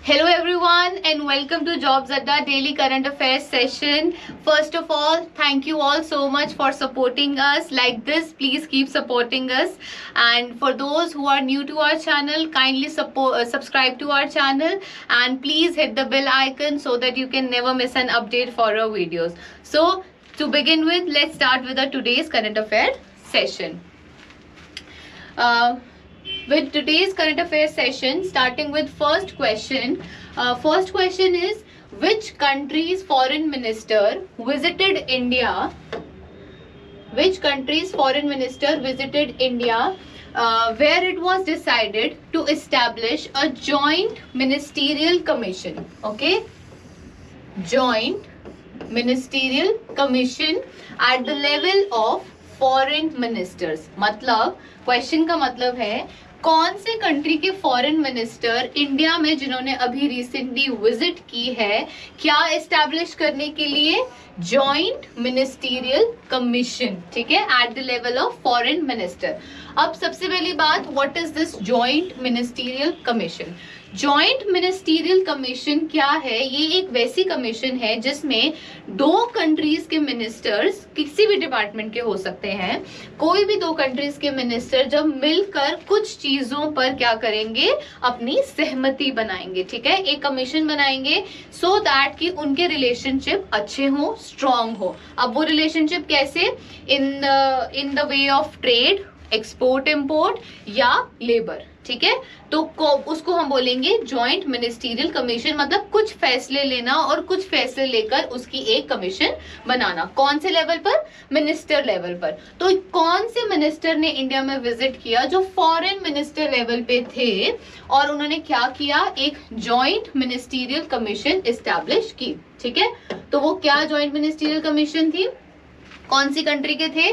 Hello everyone and welcome to Jobs Adda Daily Current Affairs session. First of all, thank you all so much for supporting us like this. Please keep supporting us. And for those who are new to our channel, kindly subscribe to our channel and please hit the bell icon so that you can never miss an update for our videos. So to begin with, let's start with the today's current affairs session. With today's current affairs session, starting with first question. First question is, which country's foreign minister visited India? Which country's foreign minister visited India, where it was decided to establish a joint ministerial commission? Okay, joint ministerial commission at the level of foreign ministers. मतलब question का मतलब है कौन से country के foreign minister India में जिन्होंने अभी रिसेंटली विजिट की है, क्या एस्टैब्लिश करने के लिए जॉइंट मिनिस्टीरियल कमीशन. ठीक है, at the level of foreign minister. अब सबसे पहली बात, what is this joint ministerial commission? Joint ministerial commission क्या है? ये एक वैसी कमीशन है जिसमें दो कंट्रीज के मिनिस्टर्स, किसी भी डिपार्टमेंट के हो सकते हैं, कोई भी दो कंट्रीज के मिनिस्टर जब मिलकर कुछ चीजों पर क्या करेंगे, अपनी सहमति बनाएंगे. ठीक है, एक कमीशन बनाएंगे सो दैट कि उनके रिलेशनशिप अच्छे हो, स्ट्रॉन्ग हो. अब वो रिलेशनशिप कैसे? In the way of trade, export import या लेबर. ठीक है, तो उसको हम बोलेंगे जॉइंट मिनिस्टीरियल कमीशन. मतलब कुछ फैसले लेना और कुछ फैसले लेकर उसकी एक कमीशन बनाना. कौन से लेवल पर? मिनिस्टर लेवल पर. तो कौन से मिनिस्टर ने इंडिया में विजिट किया जो फॉरेन मिनिस्टर लेवल पे थे और उन्होंने क्या किया, एक जॉइंट मिनिस्टीरियल कमीशन एस्टैब्लिश की. ठीक है, तो वो क्या जॉइंट मिनिस्टीरियल कमीशन थी? कौन सी कंट्री के थे?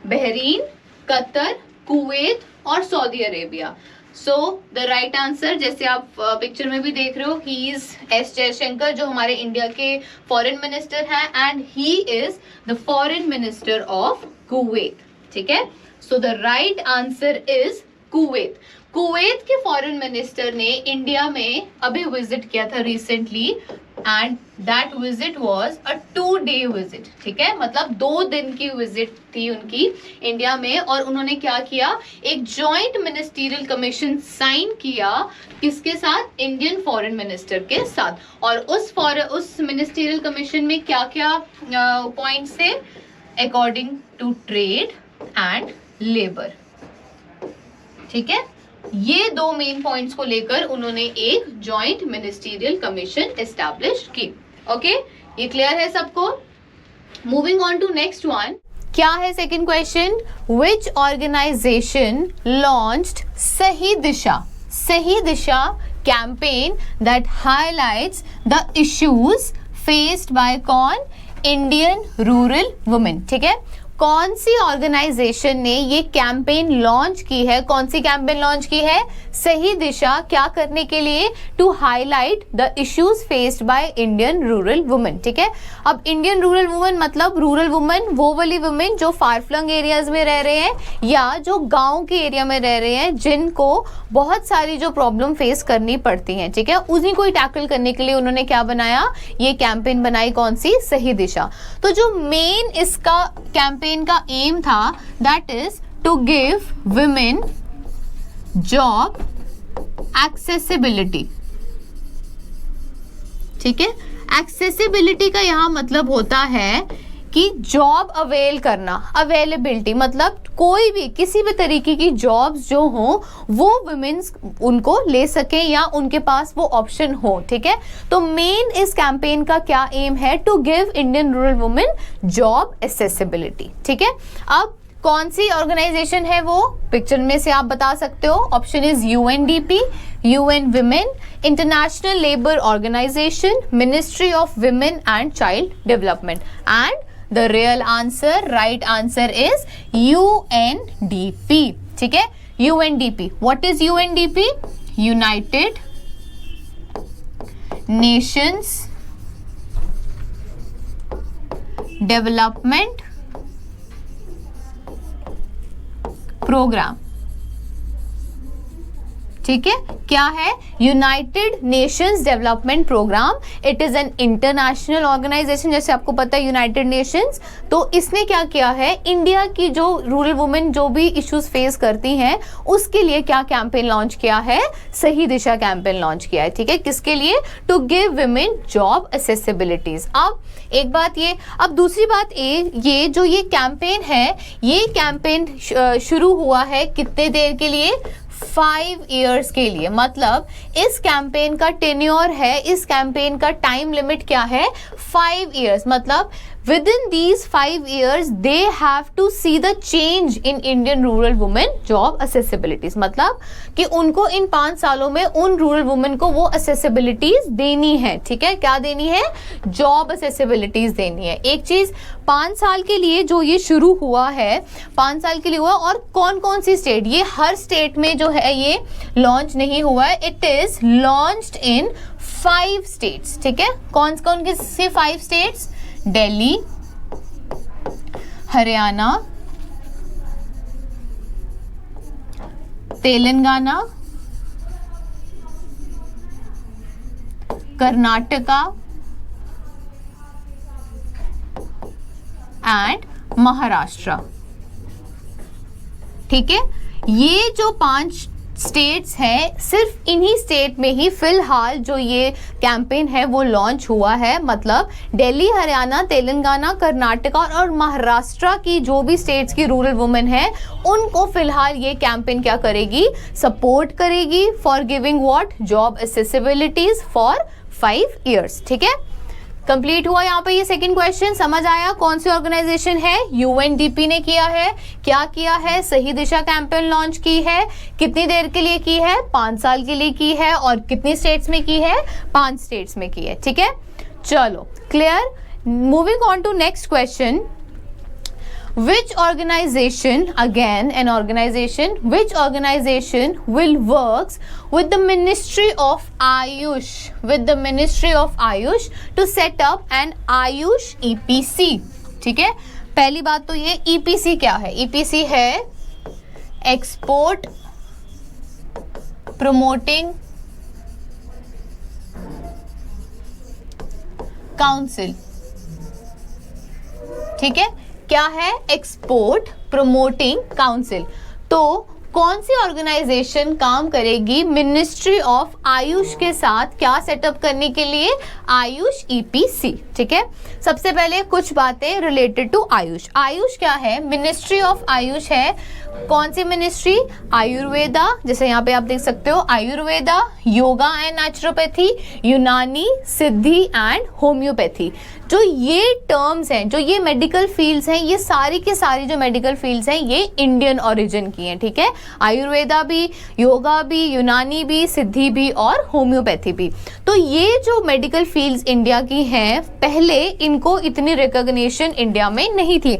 बहरीन, कतर, कुवैत और Saudi Arabia. So the right answer, जैसे आप पिक्चर में भी देख रहे हो, ही इज एस जयशंकर, जो हमारे इंडिया के फॉरेन मिनिस्टर हैं, and he is the foreign minister of Kuwait. ठीक है, सो the right answer is Kuwait. Kuwait के फॉरेन मिनिस्टर ने इंडिया में अभी विजिट किया था recently, and that visit was a 2-day visit. ठीक है, मतलब 2 दिन की विजिट थी उनकी इंडिया में, और उन्होंने क्या किया, एक जॉइंट मिनिस्टीरियल कमीशन साइन किया. किसके साथ? इंडियन फॉरेन मिनिस्टर के साथ. और उस मिनिस्टीरियल कमीशन में क्या क्या पॉइंट्स थे? According to trade and labour. ठीक है, ये दो मेन पॉइंट्स को लेकर उन्होंने एक जॉइंट मिनिस्टीरियल कमीशन एस्टैब्लिश की. ओके, ये क्लियर है सबको? Moving on to next one. क्या है second question? Which organisation launched Sahi Disha? Sahi Disha campaign that highlights the issues faced by कौन? Indian rural women. ठीक है, कौन सी ऑर्गेनाइजेशन ने ये कैंपेन लॉन्च की है? कौन सी कैंपेन लॉन्च की है? सही दिशा. क्या करने के लिए? To highlight the issues faced by Indian rural women. ठीक है, अब इंडियन रूरल वुमेन मतलब रूरल वुमेन वो वाली वुमेन जो फार फ्लंग एरियाज में रह रहे हैं या जो गांव के एरिया में रह रहे हैं, जिनको बहुत सारी जो प्रॉब्लम फेस करनी पड़ती हैं. ठीक है, उन्हीं को ही टैकल करने के लिए उन्होंने क्या बनाया? ये कैंपेन बनाई. कौन सी? सही दिशा. तो जो मेन इसका कैंपेन का एम था, that is to give women job accessibility. ठीक है, एक्सेसिबिलिटी का यहां मतलब होता है कि जॉब अवेल करना. अवेलेबिलिटी मतलब कोई भी किसी भी तरीके की जॉब्स जो हो वो वुमेन्स उनको ले सके या उनके पास वो ऑप्शन हो. ठीक है, तो मेन इस कैंपेन का क्या एम है? To give Indian rural women job accessibility. ठीक है, अब कौन सी ऑर्गेनाइजेशन है वो? पिक्चर में से आप बता सकते हो. Option is UNDP, UN women, international labour organisation, ministry of women and child development. And the real answer, right answer is UNDP. ठीक है, UNDP. What is UNDP? United Nations Development Program. ठीक है, क्या है? United Nations development programme. It is an international organisation, जैसे आपको पता है यूनाइटेड नेशंस। तो इसने क्या किया है, इंडिया की जो रूरल वुमेन जो भी इश्यूज फेस करती हैं उसके लिए क्या कैंपेन लॉन्च किया है? सही दिशा कैंपेन लॉन्च किया है। ठीक है, किसके लिए? To give women job accessibilities. अब एक बात ये, अब दूसरी बात ये जो ये कैंपेन है, ये कैंपेन शुरू हुआ है कितने देर के लिए? 5 इयर्स के लिए। मतलब इस कैंपेन का टेन्योर है, इस कैंपेन का टाइम लिमिट क्या है? 5 इयर्स। मतलब within these 5 years they have to see the change in Indian rural women job accessibilities। मतलब कि उनको इन 5 सालों में उन रूरल वुमेन को वो accessibilities देनी है। ठीक है, क्या देनी है? जॉब accessibilities देनी है। एक चीज, 5 साल के लिए जो ये शुरू हुआ है, 5 साल के लिए हुआ, और कौन कौन सी स्टेट? ये हर स्टेट में जो है ये लॉन्च नहीं हुआ है। It is launched in 5 states. ठीक है, कौन कौन से 5 स्टेट्स? दिल्ली, हरियाणा, तेलंगाना, कर्नाटका एंड महाराष्ट्र। ठीक है, ये जो 5 स्टेट्स हैं, सिर्फ इन्हीं स्टेट में ही फिलहाल जो ये कैंपेन है वो लॉन्च हुआ है। मतलब दिल्ली, हरियाणा, तेलंगाना, कर्नाटका और महाराष्ट्र की जो भी स्टेट्स की रूरल वुमेन है उनको फिलहाल ये कैंपेन क्या करेगी? सपोर्ट करेगी for giving what? Job accessibilities for 5 years. ठीक है, कंप्लीट हुआ यहाँ पे ये सेकंड क्वेश्चन। समझ आया कौन सी ऑर्गेनाइजेशन है? यूएनडीपी ने किया है। क्या किया है? सही दिशा कैंपेन लॉन्च की है। कितनी देर के लिए की है? 5 साल के लिए की है। और कितनी स्टेट्स में की है? 5 स्टेट्स में की है। ठीक है, चलो clear. Moving on to next question. Which organization, again an organization, which organization will works with the Ministry of Ayush, with the Ministry of Ayush to set up an Ayush EPC? ठीक है, पहली बात तो ये EPC क्या है? EPC है export promoting council. ठीक है, क्या है? Export promoting council. तो कौन सी ऑर्गेनाइजेशन काम करेगी मिनिस्ट्री ऑफ आयुष के साथ? क्या सेटअप करने के लिए? आयुष ईपीसी। ठीक है, सबसे पहले कुछ बातें रिलेटेड टू आयुष। आयुष क्या है? मिनिस्ट्री ऑफ आयुष है। कौन सी मिनिस्ट्री? आयुर्वेदा, जैसे यहाँ पे आप देख सकते हो, आयुर्वेदा, योगा एंड नेचुरोपैथी, यूनानी, सिद्धि एंड होम्योपैथी। जो ये टर्म्स हैं, जो ये मेडिकल फील्ड्स हैं, ये सारी की सारी जो मेडिकल फील्ड्स हैं ये इंडियन ओरिजिन की हैं। ठीक है, आयुर्वेदा भी, योगा भी, यूनानी भी, सिद्धि भी और होम्योपैथी भी। तो ये जो मेडिकल फील्ड्स इंडिया की हैं, पहले इनको इतनी रिकॉग्निशन इंडिया में नहीं थी।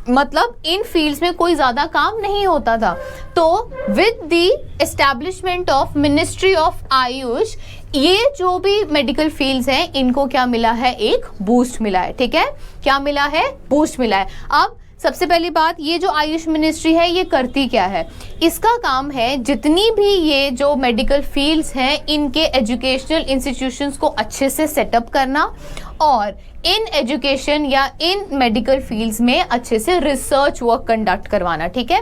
मतलब इन फील्ड्स में कोई ज़्यादा काम नहीं होता था। तो with the establishment of ministry of Ayush, ये जो भी मेडिकल फील्ड्स हैं इनको क्या मिला है? एक बूस्ट मिला है। ठीक है, क्या मिला है? बूस्ट मिला है। अब सबसे पहली बात, ये जो आयुष मिनिस्ट्री है ये करती क्या है? इसका काम है जितनी भी ये जो मेडिकल फील्ड्स हैं इनके एजुकेशनल इंस्टीट्यूशंस को अच्छे से सेटअप करना और इन एजुकेशन या इन मेडिकल फील्ड्स में अच्छे से रिसर्च वर्क कंडक्ट करवाना। ठीक है,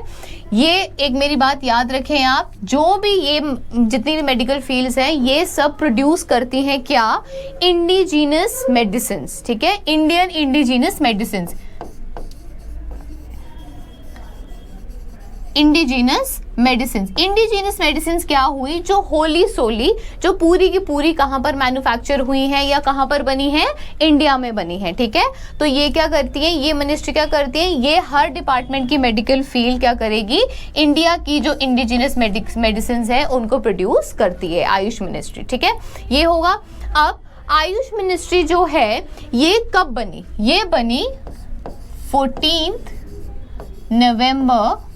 ये एक मेरी बात याद रखें आप, जो भी ये जितनी भी मेडिकल फील्ड्स हैं ये सब प्रोड्यूस करती हैं क्या? Indigenous medicines. ठीक है, Indian indigenous medicines. Indigenous medicine. Indigenous medicine क्या हुई? जो होली सोली, जो पूरी की पूरी कहाँ पर मैन्युफैक्चर हुई है या कहाँ पर बनी है? इंडिया में बनी है। ठीक है, तो ये क्या करती है? ये मिनिस्ट्री क्या करती है? ये हर डिपार्टमेंट की मेडिकल फील्ड क्या करेगी? इंडिया की जो इंडिजीनस मेडिसिन है उनको प्रोड्यूस करती है आयुष मिनिस्ट्री। ठीक है, ये होगा। अब आयुष मिनिस्ट्री जो है ये कब बनी? ये बनी 14 नवंबर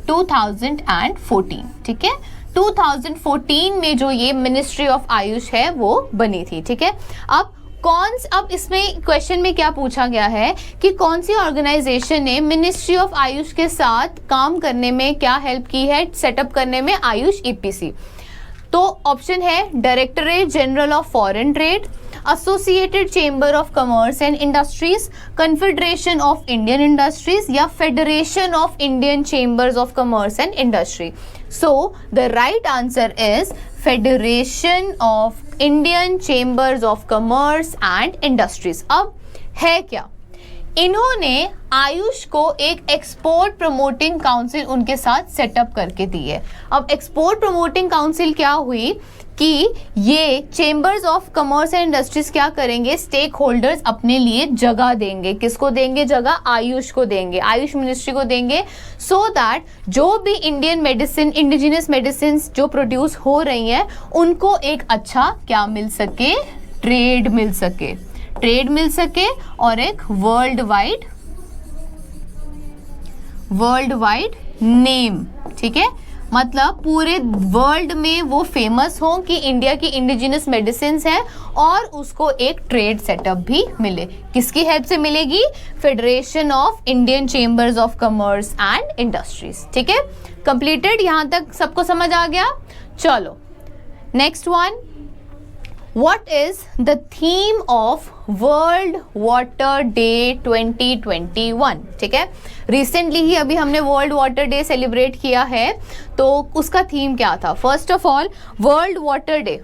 2014। ठीक है, 2014 में जो ये मिनिस्ट्री ऑफ आयुष है वो बनी थी। ठीक है, अब अब इसमें क्वेश्चन में क्या पूछा गया है कि कौन सी ऑर्गेनाइजेशन ने मिनिस्ट्री ऑफ आयुष के साथ काम करने में क्या हेल्प की है, सेटअप करने में आयुष ईपीसी। तो ऑप्शन है directorate general of foreign trade, associated chamber of commerce and industries, confederation of Indian industries या federation of Indian chambers of commerce and industry. So the right answer is federation of Indian chambers of commerce and industries. अब है क्या, इन्होंने आयुष को एक export promoting council उनके साथ setup करके दी है। अब एक्सपोर्ट प्रमोटिंग काउंसिल क्या हुई कि ये chambers of commerce and industries क्या करेंगे, स्टेक होल्डर्स अपने लिए जगह देंगे। किसको देंगे जगह? आयुष को देंगे, आयुष मिनिस्ट्री को देंगे, सो दैट जो भी इंडियन मेडिसिन, इंडिजिनस मेडिसिन जो प्रोड्यूस हो रही हैं उनको एक अच्छा क्या मिल सके, ट्रेड मिल सके और एक वर्ल्ड वाइड नेम, ठीक है, मतलब पूरे वर्ल्ड में वो फेमस हो कि इंडिया की इंडिजिनस मेडिसिन है और उसको एक ट्रेड सेटअप भी मिले। किसकी हेल्प से मिलेगी? Federation of Indian chambers of commerce and industries. ठीक है, कंप्लीटेड। यहां तक सबको समझ आ गया? चलो next one, What is the theme of World Water Day 2021? ठीक है, रिसेंटली ही अभी हमने वर्ल्ड वाटर डे सेलिब्रेट किया है, तो उसका थीम क्या था? First of all world water day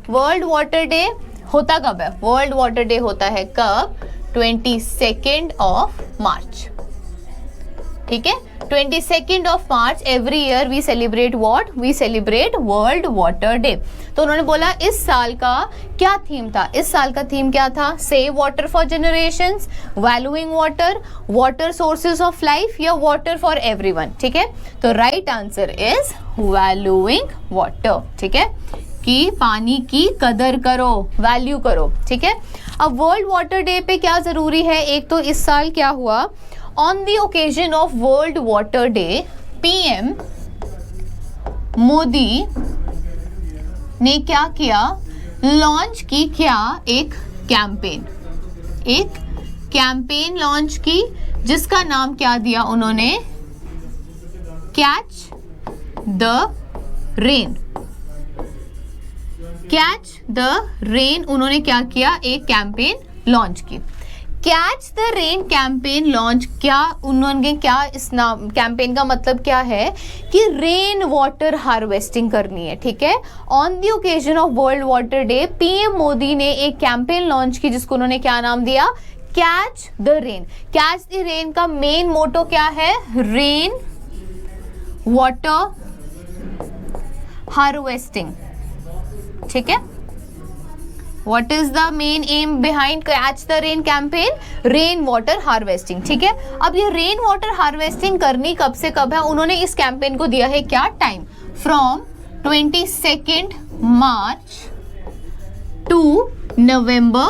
होता कब है? वर्ल्ड वाटर डे होता है कब? 22 ऑफ मार्च। ठीक है, 22 of March every year we celebrate what? We celebrate world water day. तो उन्होंने बोला इस साल का क्या थीम था? इस साल का थीम क्या था? Save water for generations, valuing water, water sources of life या वाटर फॉर एवरीवन। ठीक है, तो right answer is valuing water. ठीक है, कि पानी की कदर करो, वैल्यू करो। ठीक है, अब वर्ल्ड वाटर डे पे क्या जरूरी है? एक तो इस साल क्या हुआ, on the occasion of world water day PM Modi ने क्या किया? लॉन्च की क्या? एक कैंपेन लॉन्च की, जिसका नाम क्या दिया उन्होंने? Catch the rain. Catch the rain उन्होंने क्या किया? एक कैंपेन लॉन्च की। Catch the rain campaign launch, क्या उन्होंने क्या, इस नाम कैंपेन का मतलब क्या है कि रेन वाटर हार्वेस्टिंग करनी है। ठीक है, on the occasion of world water day PM Modi ने एक कैंपेन लॉन्च की जिसको उन्होंने क्या नाम दिया? Catch the rain. Catch the rain का मेन मोटो क्या है? Rain water harvesting. ठीक है, What is the main aim behind Catch the Rain campaign? Rain water harvesting. ठीक है, अब ये रेन वाटर हार्वेस्टिंग करनी कब से कब है? उन्होंने इस कैंपेन को दिया है क्या टाइम? फ्रॉम 22 मार्च टू नवंबर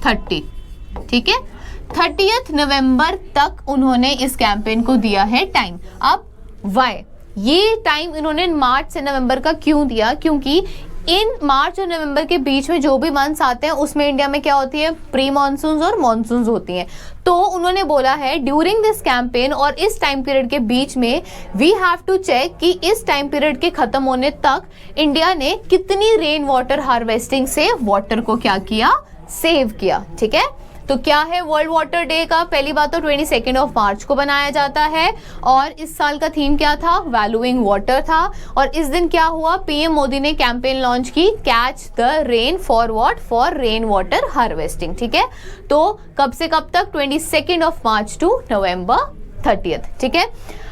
30। ठीक है, 30 नवंबर तक उन्होंने इस कैंपेन को दिया है टाइम। अब वाई ये टाइम इन्होंने मार्च से नवंबर का क्यों दिया? क्योंकि इन मार्च और नवंबर के बीच में जो भी मंथ्स आते हैं उसमें इंडिया में क्या होती है? प्री मानसून और मानसून होती हैं। तो उन्होंने बोला है ड्यूरिंग दिस कैंपेन और इस टाइम पीरियड के बीच में वी हैव टू चेक कि इस टाइम पीरियड के खत्म होने तक इंडिया ने कितनी रेन वाटर हार्वेस्टिंग से वाटर को क्या किया? सेव किया। ठीक है, तो क्या है वर्ल्ड वाटर डे का? पहली बात तो 22 ऑफ मार्च को बनाया जाता है और इस साल का थीम क्या था? वैल्यूइंग वाटर था। और इस दिन क्या हुआ? पीएम मोदी ने कैंपेन लॉन्च की catch the rain for what? For rain water harvesting. ठीक है, तो कब से कब तक? 22 ऑफ मार्च टू नवंबर 30। ठीक है,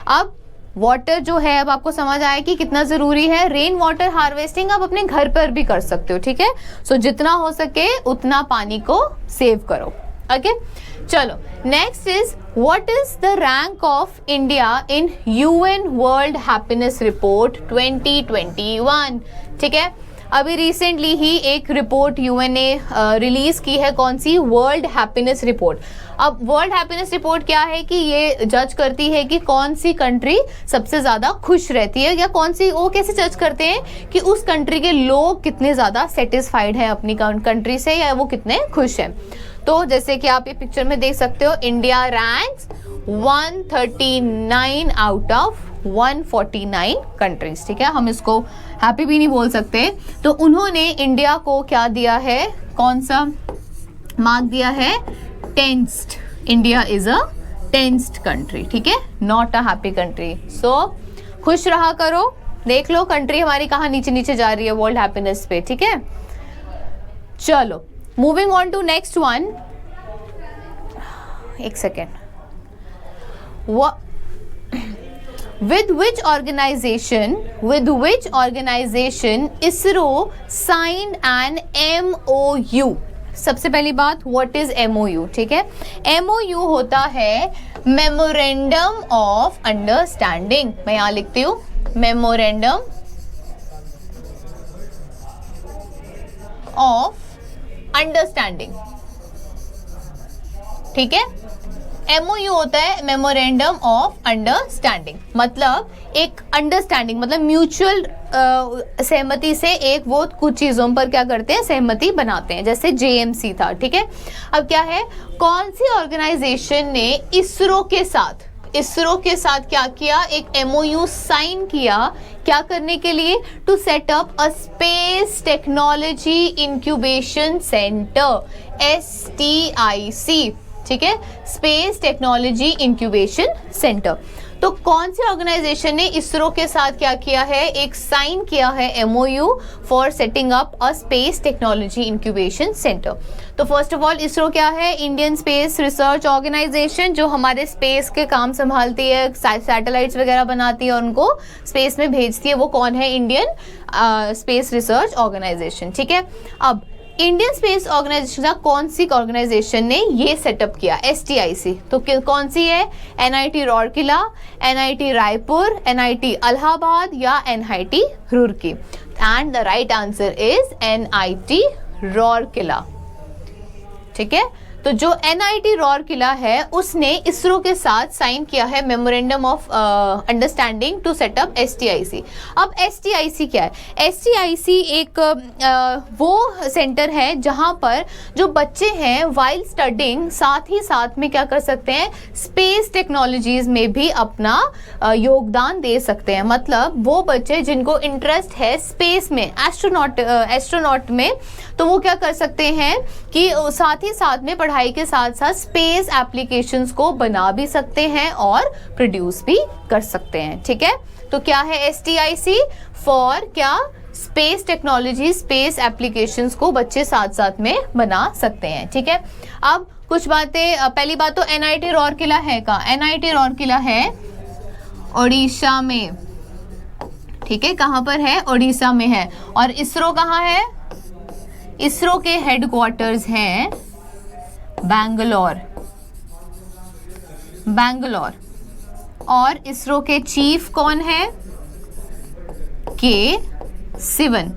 अब वाटर जो है, अब आपको समझ आया कि कितना जरूरी है। रेन वाटर हार्वेस्टिंग आप अपने घर पर भी कर सकते हो। ठीक है, सो जितना हो सके उतना पानी को सेव करो। ओके, चलो next is what is the rank of India in UN world happiness report 2021? ठीक है, अभी रिसेंटली ही एक रिपोर्ट यूएन ने रिलीज की है, कौन सी, वर्ल्ड हैप्पीनेस रिपोर्ट। अब वर्ल्ड हैप्पीनेस रिपोर्ट क्या है कि ये जज करती है कि कौन सी कंट्री सबसे ज़्यादा खुश रहती है, या कौन सी, वो कैसे जज करते हैं कि उस कंट्री के लोग कितने ज़्यादा सेटिस्फाइड है अपनी कंट्री से, या वो कितने खुश हैं। तो जैसे कि आप ये पिक्चर में देख सकते हो, India ranks 139 out of 149 countries, ठीक है, हम इसको हैप्पी भी नहीं बोल सकते। तो उन्होंने इंडिया को क्या दिया है, कौन सा मार्क दिया है, 10th। India is a 10th country, ठीक है, नॉट अ हैप्पी कंट्री। सो खुश रहा करो, देख लो कंट्री हमारी कहाँ नीचे नीचे जा रही है वर्ल्ड हैप्पीनेस पे, ठीक है। चलो moving on to next one, एक second, with which organization ISRO signed an MOU? सबसे पहली बात, what is MOU, ठीक है। MOU होता है मेमोरेंडम ऑफ अंडरस्टैंडिंग। मैं यहाँ लिखती हूँ मेमोरेंडम ऑफ अंडरस्टैंडिंग, ठीक है। MOU होता है मेमोरेंडम ऑफ अंडरस्टैंडिंग, मतलब एक अंडरस्टैंडिंग, मतलब म्यूचुअल सहमति से एक वो कुछ चीज़ों पर क्या करते हैं, सहमति बनाते हैं, जैसे JMC था, ठीक है। अब क्या है, कौन सी ऑर्गेनाइजेशन ने इसरो के साथ क्या किया, एक MOU साइन किया, क्या करने के लिए, to set up a space technology incubation centre, STIC, ठीक है, स्पेस टेक्नोलॉजी इंक्यूबेशन सेंटर। तो कौन सी ऑर्गेनाइजेशन ने इसरो के साथ क्या किया है, एक साइन किया है MOU for setting up a space technology incubation centre. तो फर्स्ट ऑफ ऑल इसरो क्या है, इंडियन स्पेस रिसर्च ऑर्गेनाइजेशन, जो हमारे स्पेस के काम संभालती है, सैटेलाइट्स वगैरह बनाती है, उनको स्पेस में भेजती है, वो कौन है, इंडियन स्पेस रिसर्च ऑर्गेनाइजेशन, ठीक है। अब इंडियन स्पेस ऑर्गेनाइजेशन का कौन सी ऑर्गेनाइजेशन ने ये सेटअप किया, STIC, तो कौन सी है, NIT रौरकिला, NIT Raipur, NIT Allahabad या NIT Roorkee. And the right answer is NIT रौरकिला, ठीक है। तो जो NIT रौरकिला है उसने इसरो के साथ साइन किया है memorandum of understanding to set up STIC। अब STIC क्या है, STIC एक वो सेंटर है जहां पर जो बच्चे हैं वाइल स्टडिंग साथ ही साथ में क्या कर सकते हैं, स्पेस टेक्नोलॉजीज में भी अपना योगदान दे सकते हैं। मतलब वो बच्चे जिनको इंटरेस्ट है स्पेस में, एस्ट्रोनॉट में, तो वो क्या कर सकते हैं कि साथ ही साथ में पढ़ाई के साथ साथ स्पेस एप्लीकेशंस को बना भी सकते हैं और प्रोड्यूस भी कर सकते हैं, ठीक है। तो क्या है STIC, फॉर क्या, स्पेस टेक्नोलॉजी, स्पेस एप्लीकेशंस को बच्चे साथ साथ में बना सकते हैं, ठीक है। अब कुछ बातें, पहली बात तो NIT रौरकिला है का, NIT रौरकिला है उड़ीसा में, ठीक है, कहाँ पर है, उड़ीसा में है। और इसरो कहाँ है, इसरो के हेडक्वार्टर्स हैं बैंगलोर, और इसरो के चीफ कौन है, K Sivan,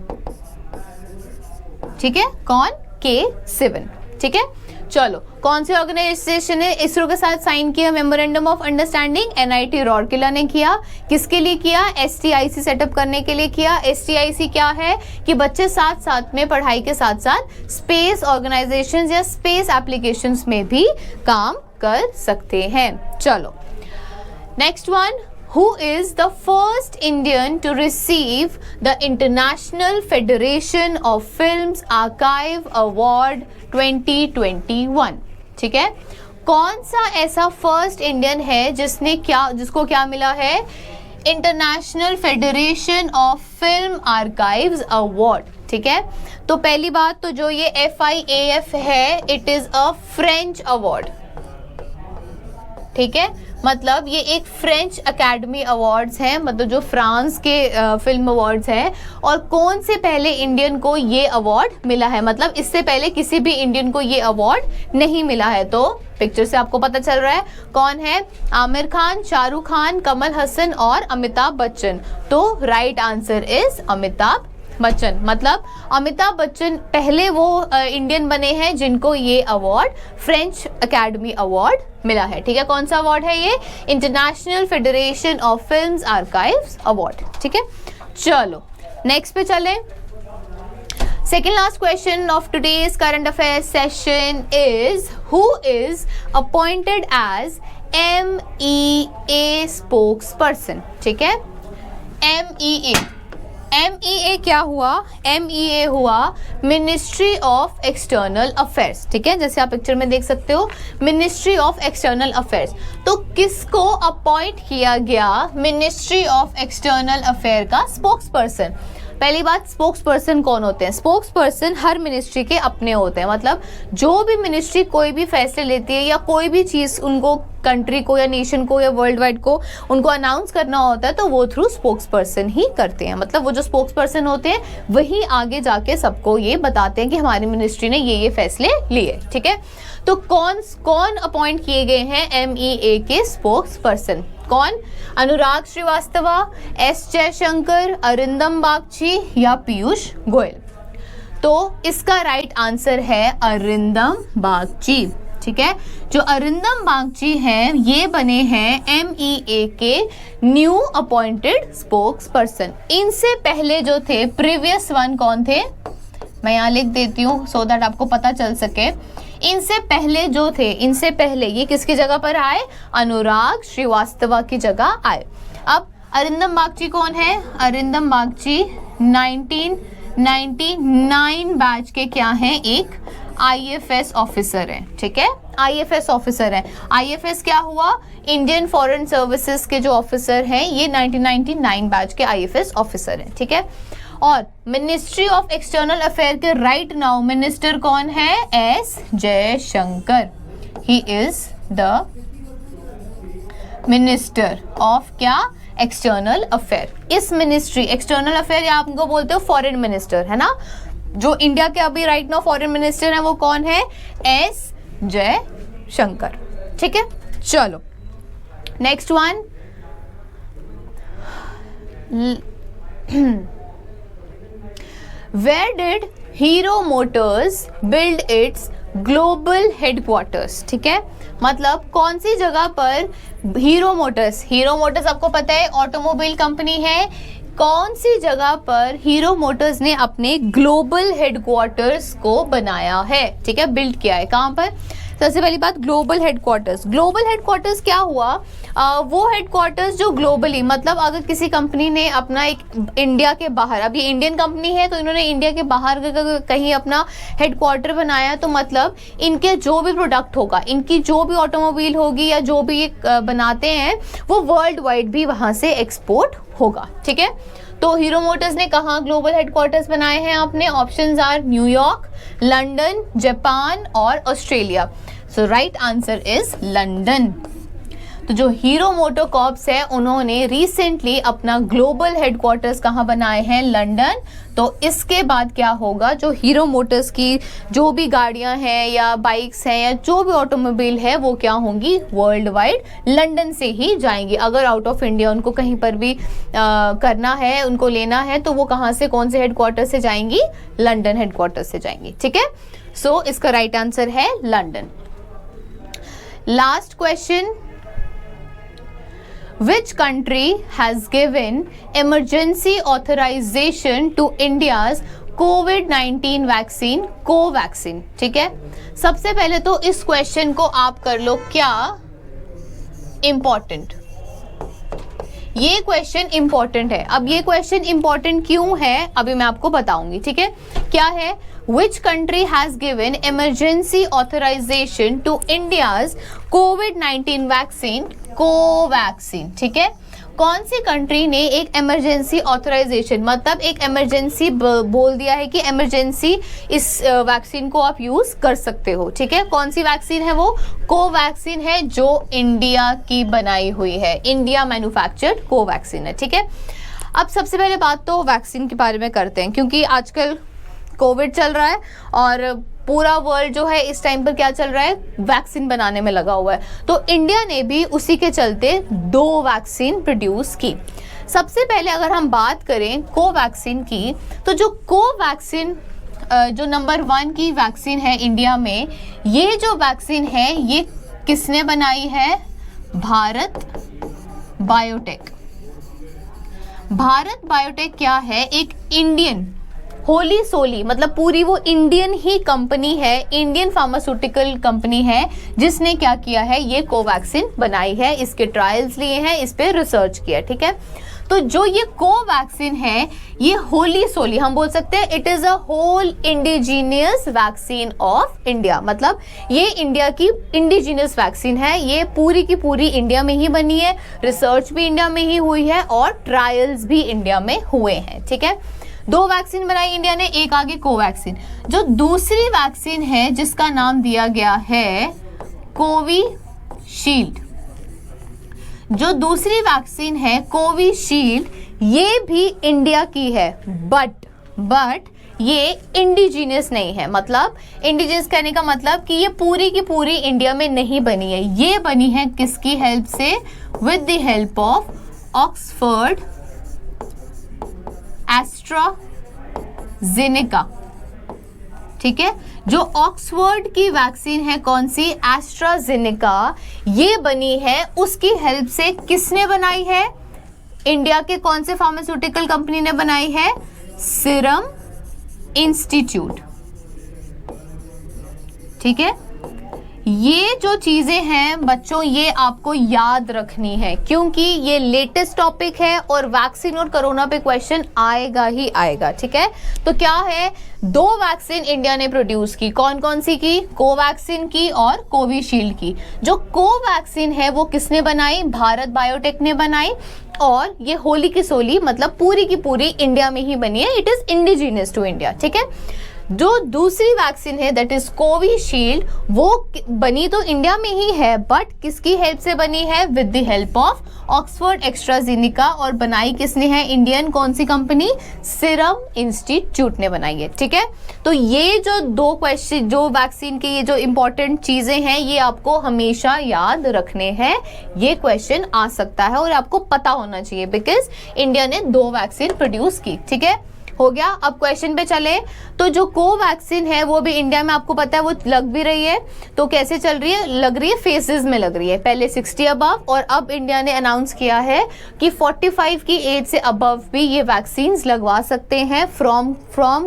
ठीक है, कौन, K Sivan, ठीक है। चलो कौन सी ऑर्गेनाइजेशन ने इसरो के साथ साइन किया मेमोरेंडम ऑफ अंडरस्टैंडिंग, NIT रौरकिला ने किया। किसके लिए किया, STIC सेटअप करने के लिए किया। STIC क्या है कि बच्चे साथ साथ में पढ़ाई के साथ साथ स्पेस ऑर्गेनाइजेशंस या स्पेस एप्लीकेशंस में भी काम कर सकते हैं। चलो next one, who is the first Indian to receive the International Federation of Films Archive Award 2021, ठीक है। कौन सा ऐसा फर्स्ट इंडियन है जिसको क्या मिला है, international federation of film archives award, ठीक है। तो पहली बात तो जो ये FIAF है, it is a French award, ठीक है, मतलब ये एक फ्रेंच अकेडमी अवार्ड्स हैं, मतलब जो फ्रांस के फिल्म अवार्ड्स हैं। और कौन से पहले इंडियन को ये अवार्ड मिला है, मतलब इससे पहले किसी भी इंडियन को ये अवार्ड नहीं मिला है। तो पिक्चर से आपको पता चल रहा है कौन है, आमिर खान, शाहरुख खान, कमल हसन और अमिताभ बच्चन। तो right answer is Amitabh Bachchan, मतलब अमिताभ बच्चन पहले वो इंडियन बने हैं जिनको ये अवार्ड फ्रेंच एकेडमी अवार्ड मिला है, ठीक है। कौन सा अवार्ड है ये? International federation of films archives award, ठीक है। चलो नेक्स्ट पे चलें। Second last question of today's current affairs session is, who is appointed as MEA spokesperson? ठीक है, MEA क्या हुआ? MEA हुआ मिनिस्ट्री ऑफ एक्सटर्नल अफेयर्स, ठीक है, जैसे आप पिक्चर में देख सकते हो, मिनिस्ट्री ऑफ एक्सटर्नल अफेयर्स। तो किसको अपॉइंट किया गया मिनिस्ट्री ऑफ एक्सटर्नल अफेयर का स्पोक्स पर्सन? पहली बात, स्पोक्स पर्सन कौन होते हैं? स्पोक्स पर्सन हर मिनिस्ट्री के अपने होते हैं, मतलब जो भी मिनिस्ट्री कोई भी फैसले लेती है या कोई भी चीज़ उनको कंट्री को या नेशन को या वर्ल्ड वाइड को उनको अनाउंस करना होता है तो वो थ्रू स्पोक्स पर्सन ही करते हैं। मतलब वो जो स्पोक्स पर्सन होते हैं वही आगे जाके सबको ये बताते हैं कि हमारी मिनिस्ट्री ने ये फैसले लिए, ठीक है। तो कौन अपॉइंट किए गए हैं MEA के स्पोक्स पर्सन? कौन? अनुराग श्रीवास्तव, एस जयशंकर, अरिंदम बागची या पीयूष गोयल? तो इसका राइट आंसर है अरिंदम बागची, ठीक है। जो अरिंदम बागची हैं ये बने हैं MEA के न्यू अपॉइंटेड स्पोक्स पर्सन। इनसे पहले जो थे प्रीवियस वन कौन थे? मैं यहाँ लिख देती हूँ सो दैट आपको पता चल सके। इनसे पहले जो थे, इनसे पहले ये किसकी जगह पर आए? अनुराग श्रीवास्तव की जगह आए। अब अरिंदम बागची कौन है? अरिंदम बागची 1999 बैच के क्या हैं? एक IFS ऑफिसर है, ठीक है, IFS ऑफिसर है। IFS क्या हुआ? इंडियन फॉरेन सर्विसेज के जो ऑफिसर हैं ये 1999 बैच के IFS ऑफिसर हैं, ठीक है। और मिनिस्ट्री ऑफ एक्सटर्नल अफेयर के राइट नाउ मिनिस्टर कौन है? S Jaishankar. He is the minister of क्या? External affair. इस मिनिस्ट्री एक्सटर्नल अफेयर या आपको बोलते हो फॉरेन मिनिस्टर, है ना। जो इंडिया के अभी राइट नाउ फॉरेन मिनिस्टर है वो कौन है? एस जयशंकर, ठीक है। चलो next one, Where did Hero Motors build its global headquarters? ठीक है, मतलब कौन सी जगह पर हीरो मोटर्स आपको पता है ऑटोमोबाइल कंपनी है। कौन सी जगह पर हीरो मोटर्स ने अपने ग्लोबल हेडक्वार्टर्स को बनाया है? ठीक है, बिल्ड किया है। कहाँ पर? सबसे पहली बात, ग्लोबल हेडक्वार्टर्स क्या हुआ? वो हेडक्वार्टर्स जो ग्लोबली, मतलब अगर किसी कंपनी ने अपना एक इंडिया के बाहर, अब ये इंडियन कंपनी है तो इन्होंने इंडिया के बाहर कहीं अपना हेडक्वार्टर बनाया, तो मतलब इनके जो भी प्रोडक्ट होगा, इनकी जो भी ऑटोमोबाइल होगी या जो भी ये बनाते हैं वो वर्ल्ड वाइड भी वहाँ से एक्सपोर्ट होगा, ठीक है। तो हीरो मोटर्स ने कहाँ ग्लोबल हेडक्वार्टर्स बनाए हैं अपने? Options are New York, London, Japan और Australia. So right answer is London. तो जो हीरो मोटो कॉर्प्स है उन्होंने रिसेंटली अपना ग्लोबल हेडक्वार्टर्स कहाँ बनाए हैं? लंदन। तो इसके बाद क्या होगा? जो हीरो मोटर्स की जो भी गाड़ियां हैं या बाइक्स हैं या जो भी ऑटोमोबाइल है वो क्या होंगी? वर्ल्ड वाइड लंदन से ही जाएंगी। अगर आउट ऑफ इंडिया उनको कहीं पर भी करना है, उनको लेना है, तो वो कहाँ से, कौन से हेडक्वार्टर से जाएंगी? लंदन हेडक्वार्टर से जाएंगी, ठीक है। सो इसका राइट आंसर है London. Last question, Which country has given emergency authorization to India's COVID-19 vaccine Covaxin? ठीक है, सबसे पहले तो इस क्वेश्चन को आप कर लो क्या इम्पोर्टेंट। ये क्वेश्चन इंपॉर्टेंट है। अब ये क्वेश्चन इंपॉर्टेंट क्यों है अभी मैं आपको बताऊंगी, ठीक है। क्या है? Which country has given emergency authorization to India's COVID-19 vaccine Covaxin? ठीक है, कौन सी कंट्री ने एक इमरजेंसी ऑथराइजेशन, मतलब एक इमरजेंसी बोल दिया है कि इमरजेंसी इस वैक्सीन को आप यूज कर सकते हो, ठीक है। कौन सी वैक्सीन है वो? कोवैक्सीन है, जो इंडिया की बनाई हुई है, इंडिया मैन्युफैक्चर्ड कोवैक्सीन है, ठीक है। अब सबसे पहले बात तो वैक्सीन के बारे में करते हैं, क्योंकि आजकल कोविड चल रहा है और पूरा वर्ल्ड जो है इस टाइम पर क्या चल रहा है? वैक्सीन बनाने में लगा हुआ है। तो इंडिया ने भी उसी के चलते 2 वैक्सीन प्रोड्यूस की। सबसे पहले अगर हम बात करें कोवैक्सीन की, तो जो कोवैक्सीन जो नंबर 1 की वैक्सीन है इंडिया में, ये जो वैक्सीन है ये किसने बनाई है? भारत बायोटेक। भारत बायोटेक क्या है? एक इंडियन होली सोली, मतलब पूरी वो इंडियन ही कंपनी है, इंडियन फार्मास्यूटिकल कंपनी है जिसने क्या किया है? ये कोवैक्सीन बनाई है, इसके ट्रायल्स लिए हैं, इस पे रिसर्च किया, ठीक है। तो जो ये कोवैक्सीन है ये होली सोली, हम बोल सकते हैं it is a whole indigenous vaccine of India, मतलब ये इंडिया की इंडिजीनियस वैक्सीन है, ये पूरी की पूरी इंडिया में ही बनी है, रिसर्च भी इंडिया में ही हुई है और ट्रायल्स भी इंडिया में हुए हैं, ठीक है। 2 वैक्सीन बनाई इंडिया ने, एक आगे कोवैक्सीन। जो दूसरी वैक्सीन है जिसका नाम दिया गया है कोविशील्ड, जो दूसरी वैक्सीन है कोविशील्ड, ये भी इंडिया की है, बट ये इंडिजीनियस नहीं है। मतलब इंडिजीनियस कहने का मतलब कि ये पूरी की पूरी इंडिया में नहीं बनी है, ये बनी है किसकी हेल्प से? With the help of Oxford AstraZeneca, ठीक है। जो ऑक्सफोर्ड की वैक्सीन है, कौन सी? एस्ट्राजेनेका, ये बनी है उसकी हेल्प से। किसने बनाई है? इंडिया के कौन से फार्मास्यूटिकल कंपनी ने बनाई है? सीरम इंस्टीट्यूट, ठीक है। ये जो चीजें हैं बच्चों, ये आपको याद रखनी है क्योंकि ये लेटेस्ट टॉपिक है और वैक्सीन और कोरोना पे क्वेश्चन आएगा ही आएगा, ठीक है। तो क्या है? 2 वैक्सीन इंडिया ने प्रोड्यूस की, कौन कौन सी की? कोवैक्सीन की और कोविशील्ड की। जो कोवैक्सीन है वो किसने बनाई? भारत बायोटेक ने बनाई, और ये होली की सोली, मतलब पूरी की पूरी इंडिया में ही बनी है, it is indigenous to India, ठीक है। जो दूसरी वैक्सीन है दैट इज कोविशील्ड, वो बनी तो इंडिया में ही है बट किसकी हेल्प से बनी है? With the help of Oxford AstraZeneca, और बनाई किसने है? इंडियन कौन सी कंपनी? सीरम इंस्टीट्यूट ने बनाई है, ठीक है। तो ये जो 2 क्वेश्चन, जो वैक्सीन के ये जो इंपॉर्टेंट चीजें हैं, ये आपको हमेशा याद रखने हैं, ये क्वेश्चन आ सकता है और आपको पता होना चाहिए बिकॉज इंडिया ने 2 वैक्सीन प्रोड्यूस की, ठीक है। हो गया। अब क्वेश्चन पे चले, तो जो कोवैक्सीन है वो भी इंडिया में आपको पता है वो लग भी रही है, तो कैसे चल रही है? लग रही है फेजेस में लग रही है, पहले 60 अबव, और अब इंडिया ने अनाउंस किया है कि 45 की एज से अबव भी ये वैक्सीन लगवा सकते हैं फ्रॉम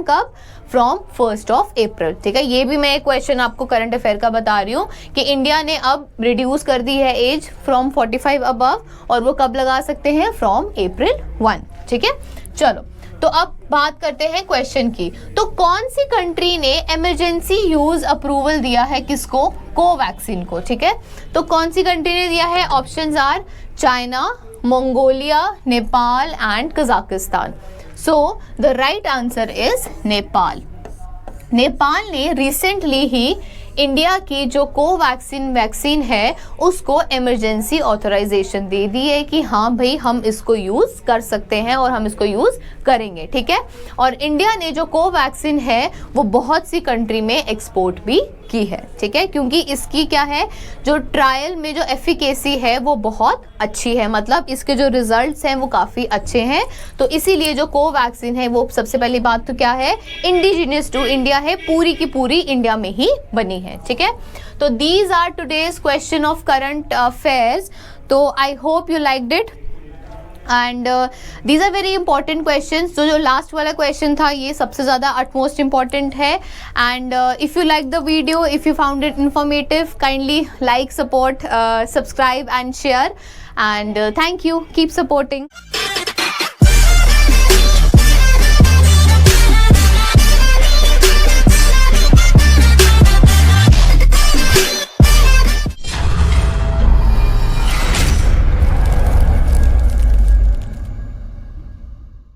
कब? फ्रॉम 1 अप्रैल, ठीक है। ये भी मैं एक क्वेश्चन आपको करंट अफेयर का बता रही हूँ कि इंडिया ने अब रिड्यूस कर दी है एज फ्रॉम 45 अबव, और वो कब लगा सकते हैं? फ्रॉम अप्रैल 1, ठीक है। चलो, तो अब बात करते हैं क्वेश्चन की। तो कौन सी कंट्री ने इमरजेंसी यूज अप्रूवल दिया है किसको? कोवैक्सीन को, ठीक है। तो कौन सी कंट्री ने दिया है? Options are China, Mongolia, Nepal and Kazakhstan. So the right answer is Nepal. Nepal ने रिसेंटली ही इंडिया की जो कोवैक्सीन वैक्सीन है उसको इमरजेंसी ऑथराइजेशन दे दी है कि हाँ भाई हम इसको यूज कर सकते हैं और हम इसको यूज करेंगे, ठीक है। और इंडिया ने जो कोवैक्सीन है वो बहुत सी कंट्री में एक्सपोर्ट भी की है, ठीक है, क्योंकि इसकी क्या है, जो ट्रायल में जो एफिकेसी है वो बहुत अच्छी है, मतलब इसके जो रिजल्ट्स हैं वो काफ़ी अच्छे हैं। तो इसीलिए जो कोवैक्सीन है वो सबसे पहली बात तो क्या है, इंडिजिनियस टू इंडिया है, पूरी की पूरी इंडिया में ही बनी है, ठीक है। तो these are today's question of current affairs. तो I hope you liked it and these are very important questions. जो लास्ट वाला क्वेश्चन था ये सबसे ज़्यादा अटमोस्ट इम्पॉर्टेंट है। And if you like the video, if you found it informative, kindly like, support, subscribe and share, and thank you, keep supporting.